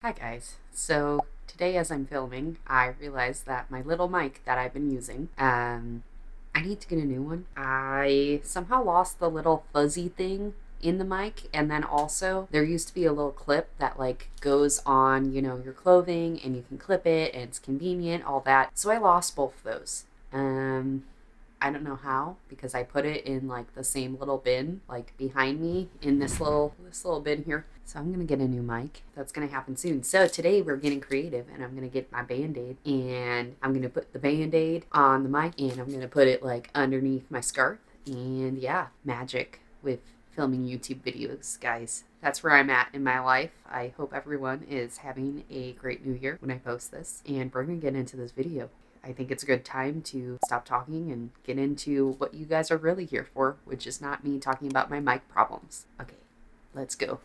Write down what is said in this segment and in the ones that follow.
Hi guys. So today as I'm filming, I realized that my little mic that I've been using, I need to get a new one. I somehow lost the little fuzzy thing in the mic, and then also there used to be a little clip that like goes on, your clothing and you can clip it and it's convenient, all that. So I lost both of those. I don't know how because I put it in like the same little bin like behind me in this little bin here. So I'm gonna get a new mic. That's gonna happen soon. So today we're getting creative and I'm gonna get my band-aid and I'm gonna put the band-aid on the mic and I'm gonna put it like underneath my scarf. And yeah, magic with filming YouTube videos, guys. That's where I'm at in my life. I hope everyone is having a great new year when I post this. And we're gonna get into this video. I think it's a good time to stop talking and get into what you guys are really here for, which is not me talking about my mic problems. Okay, let's go.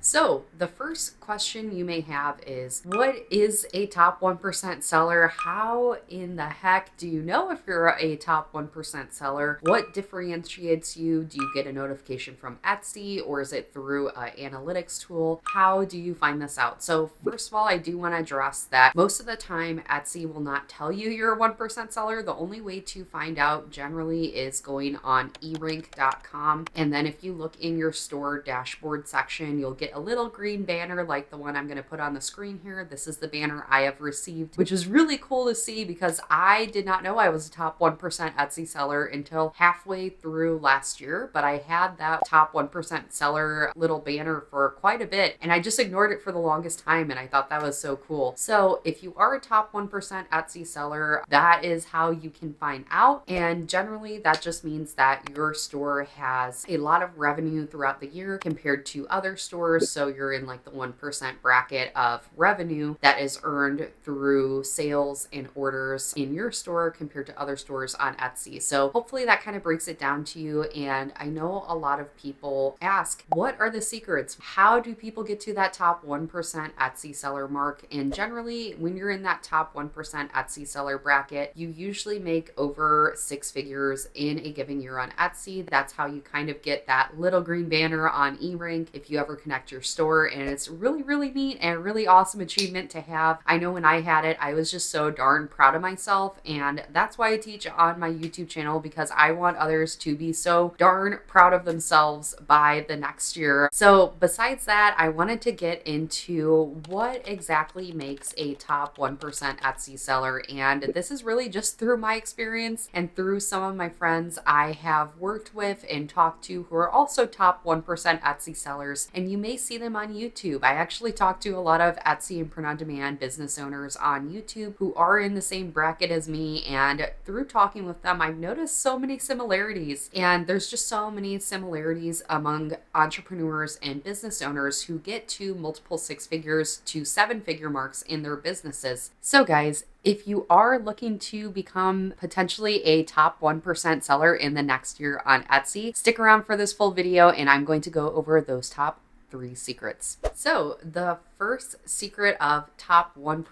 So the first question you may have is, what is a top 1% seller? How in the heck do you know if you're a top 1% seller? What differentiates you? Do you get a notification from Etsy or is it through an analytics tool? How do you find this out? So first of all, I do want to address that most of the time Etsy will not tell you you're a 1% seller. The only way to find out generally is going on erank.com. And then if you look in your store dashboard section, you'll get a little green banner like the one I'm going to put on the screen here. This is the banner I have received, which is really cool to see because I did not know I was a top 1% Etsy seller until halfway through last year, but I had that top 1% seller little banner for quite a bit and I just ignored it for the longest time and I thought that was so cool. So if you are a top 1% Etsy seller, that is how you can find out, and generally that just means that your store has a lot of revenue throughout the year compared to other stores. So you're in like the 1% bracket of revenue that is earned through sales and orders in your store compared to other stores on Etsy. So hopefully that kind of breaks it down to you. And I know a lot of people ask, what are the secrets? How do people get to that top 1% Etsy seller mark? And generally, when you're in that top 1% Etsy seller bracket, you usually make over 6 figures in a given year on Etsy. That's how you kind of get that little green banner on eRank if you ever connect your store, and it's really, really neat and a really awesome achievement to have. I know when I had it, I was just so darn proud of myself, and that's why I teach on my YouTube channel, because I want others to be so darn proud of themselves by the next year. So besides that, I wanted to get into what exactly makes a top 1% Etsy seller, and this is really just through my experience and through some of my friends I have worked with and talked to who are also top 1% Etsy sellers, and you may see them on YouTube. I actually talk to a lot of Etsy and print-on-demand business owners on YouTube who are in the same bracket as me, and through talking with them, I've noticed so many similarities, and there's just so many similarities among entrepreneurs and business owners who get to multiple 6 figures to 7-figure marks in their businesses. So guys, if you are looking to become potentially a top 1% seller in the next year on Etsy, stick around for this full video and I'm going to go over those top 3 secrets. So the first secret of top 1%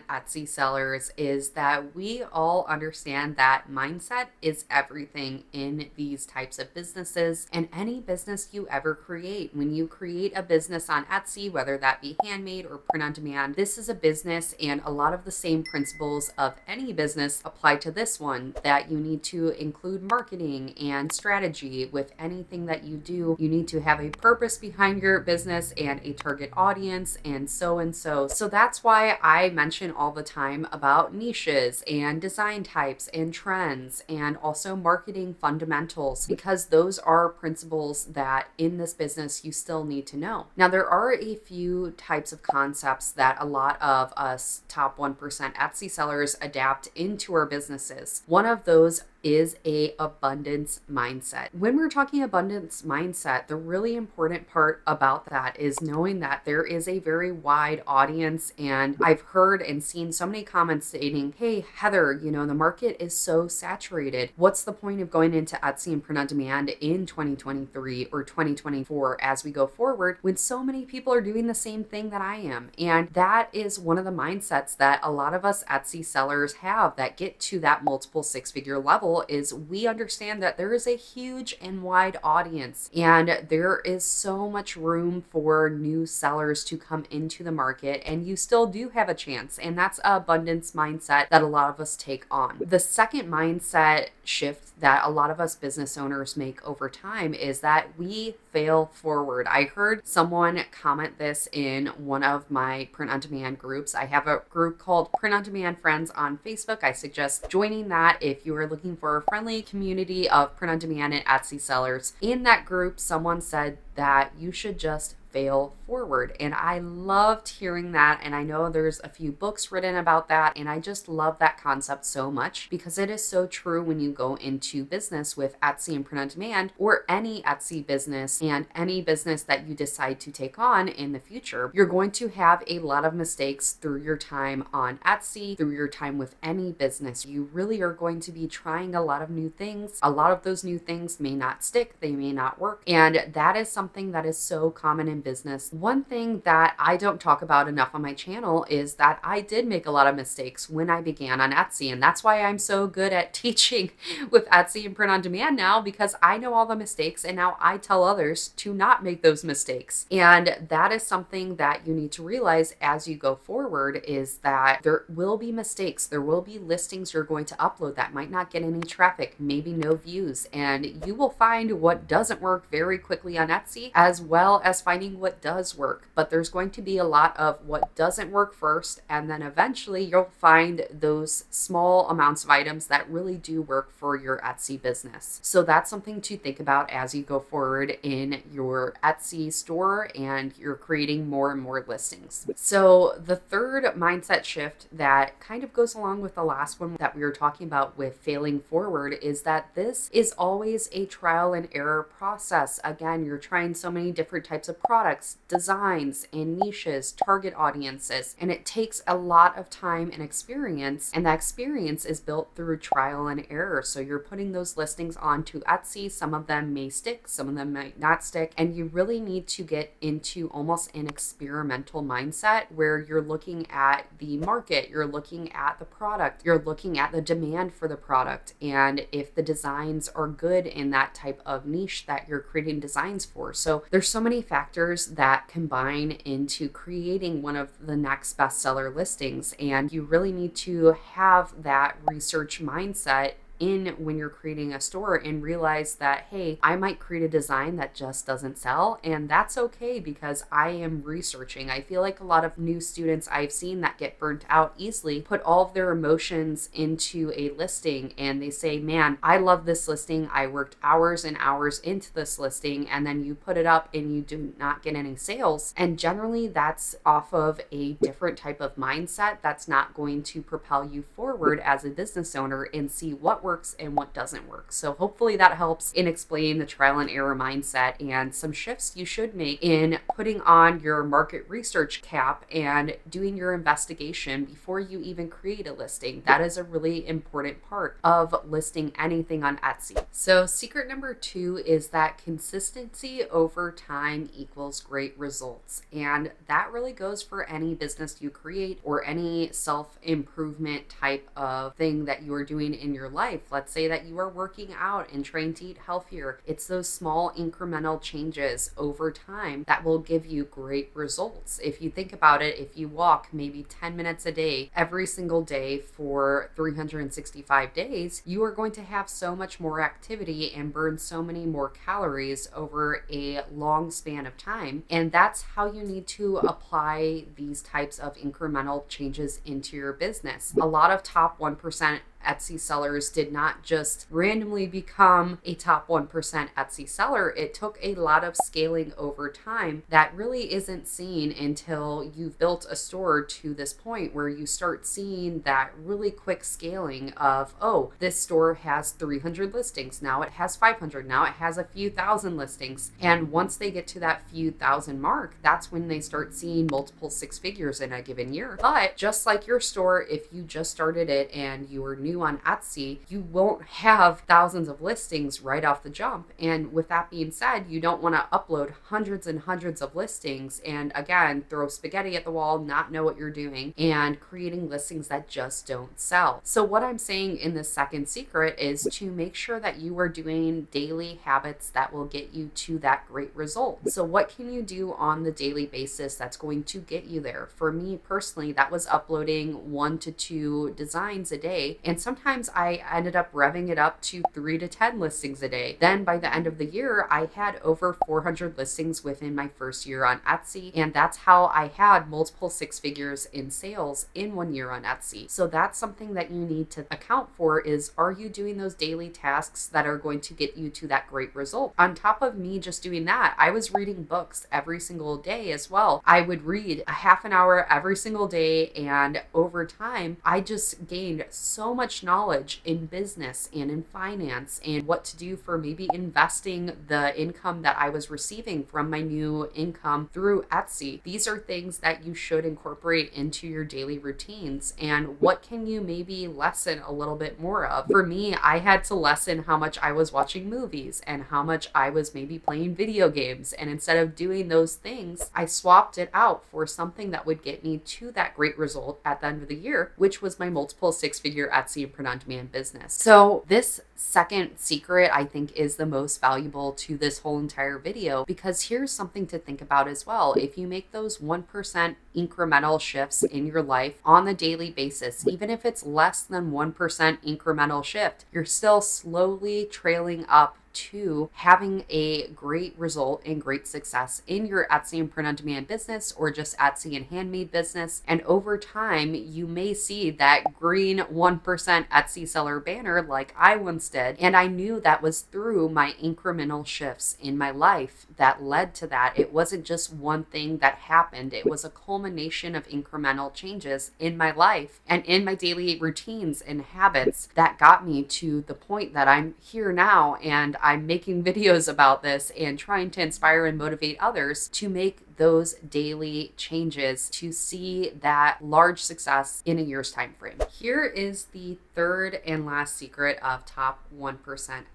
Etsy sellers is that we all understand that mindset is everything in these types of businesses and any business you ever create. When you create a business on Etsy, whether that be handmade or print on demand, this is a business, and a lot of the same principles of any business apply to this one, that you need to include marketing and strategy with anything that you do. You need to have a purpose behind your business and a target audience and so. So that's why I mention all the time about niches and design types and trends and also marketing fundamentals, because those are principles that in this business you still need to know. Now, there are a few types of concepts that a lot of us top 1% Etsy sellers adapt into our businesses. One of those is a abundance mindset. When we're talking abundance mindset, the really important part about that is knowing that there is a very wide audience. And I've heard and seen so many comments stating, hey, Heather, the market is so saturated. What's the point of going into Etsy and print on demand in 2023 or 2024 as we go forward when so many people are doing the same thing that I am? And that is one of the mindsets that a lot of us Etsy sellers have that get to that multiple six-figure level is we understand that there is a huge and wide audience and there is so much room for new sellers to come into the market, and you still do have a chance. And that's an abundance mindset that a lot of us take on. The second mindset shift that a lot of us business owners make over time is that we fail forward. I heard someone comment this in one of my print on demand groups. I have a group called Print on Demand Friends on Facebook. I suggest joining that if you are looking for a friendly community of print on demand and Etsy sellers. In that group, someone said that you should just fail forward. And I loved hearing that. And I know there's a few books written about that. And I just love that concept so much because it is so true when you go into business with Etsy and print on demand or any Etsy business and any business that you decide to take on in the future. You're going to have a lot of mistakes through your time on Etsy, through your time with any business. You really are going to be trying a lot of new things. A lot of those new things may not stick, they may not work. And that is something that is so common in business. One thing that I don't talk about enough on my channel is that I did make a lot of mistakes when I began on Etsy. And that's why I'm so good at teaching with Etsy and print on demand now, because I know all the mistakes and now I tell others to not make those mistakes. And that is something that you need to realize as you go forward is that there will be mistakes. There will be listings you're going to upload that might not get any traffic, maybe no views. And you will find what doesn't work very quickly on Etsy, as well as finding what does work. But there's going to be a lot of what doesn't work first, and then eventually you'll find those small amounts of items that really do work for your Etsy business. So that's something to think about as you go forward in your Etsy store and you're creating more and more listings. So the third mindset shift that kind of goes along with the last one that we were talking about with failing forward is that this is always a trial and error process. Again, you're trying so many different types of products, designs, and niches, target audiences, and it takes a lot of time and experience, and that experience is built through trial and error. So you're putting those listings onto Etsy. Some of them may stick, some of them might not stick, and you really need to get into almost an experimental mindset where you're looking at the market, you're looking at the product, you're looking at the demand for the product, and if the designs are good in that type of niche that you're creating designs for. So there's so many factors that combine into creating one of the next bestseller listings, and you really need to have that research mindset in when you're creating a store and realize that, hey, I might create a design that just doesn't sell, and that's okay because I am researching. I feel like a lot of new students I've seen that get burnt out easily put all of their emotions into a listing and they say, man, I love this listing. I worked hours and hours into this listing, and then you put it up and you do not get any sales. And generally that's off of a different type of mindset that's not going to propel you forward as a business owner and see what works and what doesn't work. So hopefully that helps in explaining the trial and error mindset and some shifts you should make in putting on your market research cap and doing your investigation before you even create a listing. That is a really important part of listing anything on Etsy. So secret number 2 is that consistency over time equals great results. And that really goes for any business you create or any self-improvement type of thing that you are doing in your life. Let's say that you are working out and trying to eat healthier. It's those small incremental changes over time that will give you great results. If you think about it, if you walk maybe 10 minutes a day, every single day for 365 days, you are going to have so much more activity and burn so many more calories over a long span of time. And that's how you need to apply these types of incremental changes into your business. A lot of top 1% Etsy sellers did not just randomly become a top 1% Etsy seller. It took a lot of scaling over time that really isn't seen until you've built a store to this point where you start seeing that really quick scaling of, oh, this store has 300 listings. Now it has 500. Now it has a few thousand listings. And once they get to that few thousand mark, that's when they start seeing multiple six figures in a given year. But just like your store, if you just started it and you were new on Etsy, you won't have thousands of listings right off the jump. And with that being said, you don't want to upload hundreds and hundreds of listings and again, throw spaghetti at the wall, not know what you're doing, and creating listings that just don't sell. So what I'm saying in the second secret is to make sure that you are doing daily habits that will get you to that great result. So what can you do on the daily basis that's going to get you there? For me personally, that was uploading 1 to 2 designs a day. And sometimes I ended up revving it up to 3 to 10 listings a day. Then by the end of the year, I had over 400 listings within my first year on Etsy. And that's how I had multiple six figures in sales in 1 year on Etsy. So that's something that you need to account for is, are you doing those daily tasks that are going to get you to that great result? On top of me just doing that, I was reading books every single day as well. I would read a half an hour every single day, and over time, I just gained so much knowledge in business and in finance and what to do for maybe investing the income that I was receiving from my new income through Etsy. These are things that you should incorporate into your daily routines. And what can you maybe lessen a little bit more of? For me, I had to lessen how much I was watching movies and how much I was maybe playing video games. And instead of doing those things, I swapped it out for something that would get me to that great result at the end of the year, which was my multiple six-figure Etsy and print-on-demand business. So this second secret, I think, is the most valuable to this whole entire video, because here's something to think about as well. If you make those 1% incremental shifts in your life on a daily basis, even if it's less than 1% incremental shift, you're still slowly trailing up to having a great result and great success in your Etsy and print-on-demand business, or just Etsy and handmade business. And over time, you may see that green 1% Etsy seller banner like I once did. And I knew that was through my incremental shifts in my life that led to that. It wasn't just one thing that happened. It was a culmination of incremental changes in my life and in my daily routines and habits that got me to the point that I'm here now. And I'm making videos about this and trying to inspire and motivate others to make those daily changes to see that large success in a year's time frame. Here is the third and last secret of top 1%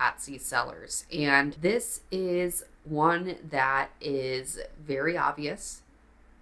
Etsy sellers. And this is one that is very obvious,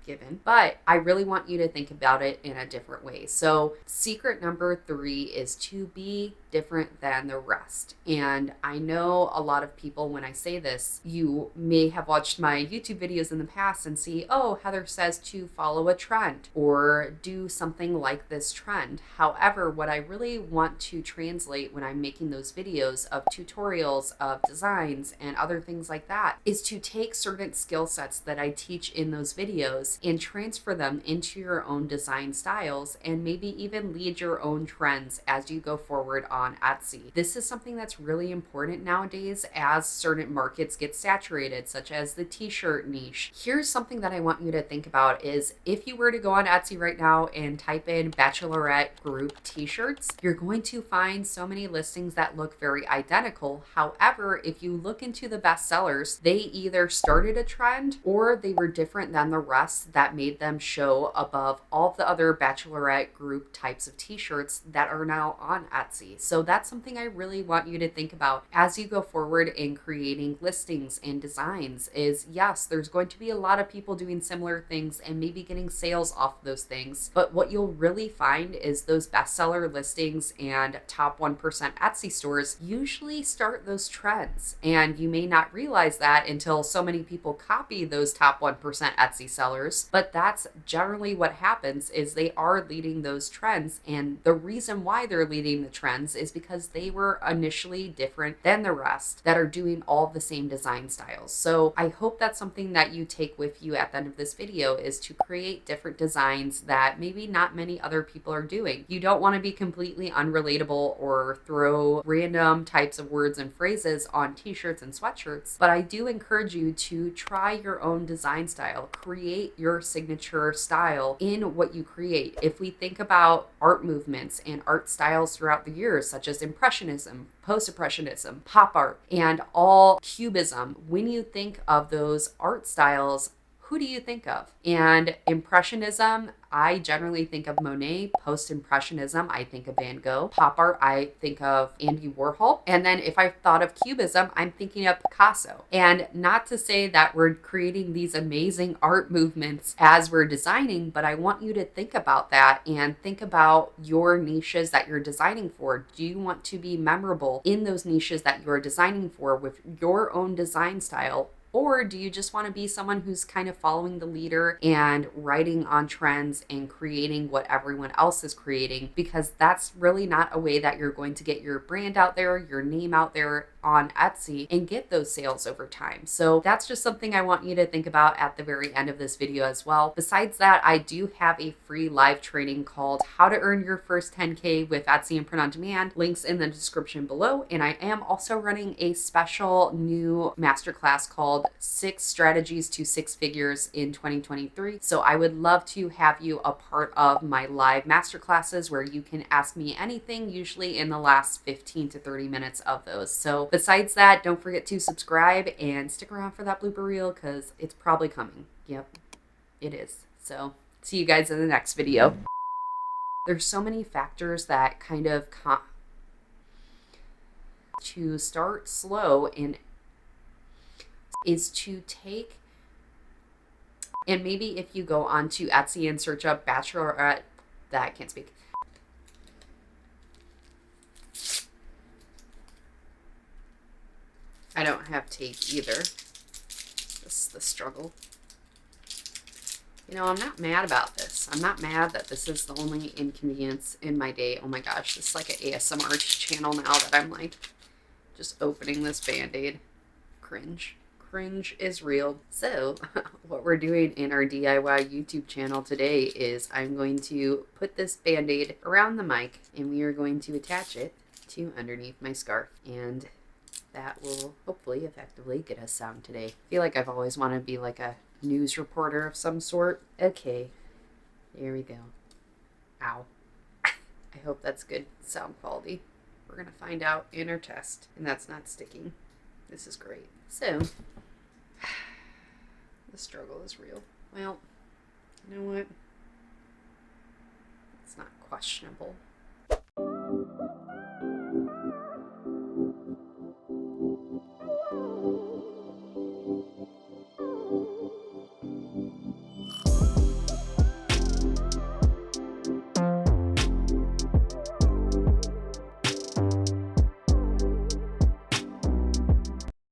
given, but I really want you to think about it in a different way. So secret number 3 is to be different than the rest. And I know a lot of people, when I say this, you may have watched my YouTube videos in the past and see, oh, Heather says to follow a trend or do something like this trend. However, what I really want to translate when I'm making those videos of tutorials of designs and other things like that is to take certain skill sets that I teach in those videos and transfer them into your own design styles, and maybe even lead your own trends as you go forward on Etsy. This is something that's really important nowadays as certain markets get saturated, such as the t-shirt niche. Here's something that I want you to think about is, if you were to go on Etsy right now and type in bachelorette group t-shirts, you're going to find so many listings that look very identical. However, if you look into the best sellers, they either started a trend or they were different than the rest that made them show above all the other bachelorette group types of t-shirts that are now on Etsy. So that's something I really want you to think about as you go forward in creating listings and designs is, yes, there's going to be a lot of people doing similar things and maybe getting sales off of those things. But what you'll really find is those bestseller listings and top 1% Etsy stores usually start those trends. And you may not realize that until so many people copy those top 1% Etsy sellers. But that's generally what happens, is they are leading those trends. And the reason why they're leading the trends is because they were initially different than the rest that are doing all the same design styles. So I hope that's something that you take with you at the end of this video, is to create different designs that maybe not many other people are doing. You don't want to be completely unrelatable or throw random types of words and phrases on t-shirts and sweatshirts, but I do encourage you to try your own design style. Create your signature style in what you create. If we think about art movements and art styles throughout the years, such as Impressionism, Post-Impressionism, pop art, and all Cubism, when you think of those art styles, who do you think of? And Impressionism, I generally think of Monet. Post-Impressionism, I think of Van Gogh. Pop art, I think of Andy Warhol. And then if I thought of Cubism, I'm thinking of Picasso. And not to say that we're creating these amazing art movements as we're designing, but I want you to think about that and think about your niches that you're designing for. Do you want to be memorable in those niches that you're designing for with your own design style? Or do you just want to be someone who's kind of following the leader and riding on trends and creating what everyone else is creating? Because that's really not a way that you're going to get your brand out there, your name out there on Etsy and get those sales over time. So that's just something I want you to think about at the very end of this video as well. Besides that, I do have a free live training called How to Earn Your First 10K with Etsy and Print on Demand. Links in the description below. And I am also running a special new masterclass called 6 Strategies to 6 Figures in 2023. So I would love to have you a part of my live masterclasses where you can ask me anything, usually in the last 15 to 30 minutes of those. So besides that, don't forget to subscribe and stick around for that blooper reel because it's probably coming. Yep, it is. So see you guys in the next video. There's so many factors that kind of to start slow and is to take, and maybe if you go onto Etsy and search up bachelorette, that I can't speak. I don't have tape either. This is the struggle. You know, I'm not mad about this. I'm not mad that this is the only inconvenience in my day. Oh my gosh, this is like an ASMR channel now that I'm like just opening this Band-Aid. Cringe. Cringe is real. So what we're doing in our DIY YouTube channel today is I'm going to put this Band-Aid around the mic and we are going to attach it to underneath my scarf. And that will hopefully effectively get us sound today. I feel like I've always wanted to be like a news reporter of some sort. Okay, there we go. Ow. I hope that's good sound quality. We're going to find out in our test. And that's not sticking. This is great. So, the struggle is real. Well, you know what? It's not questionable.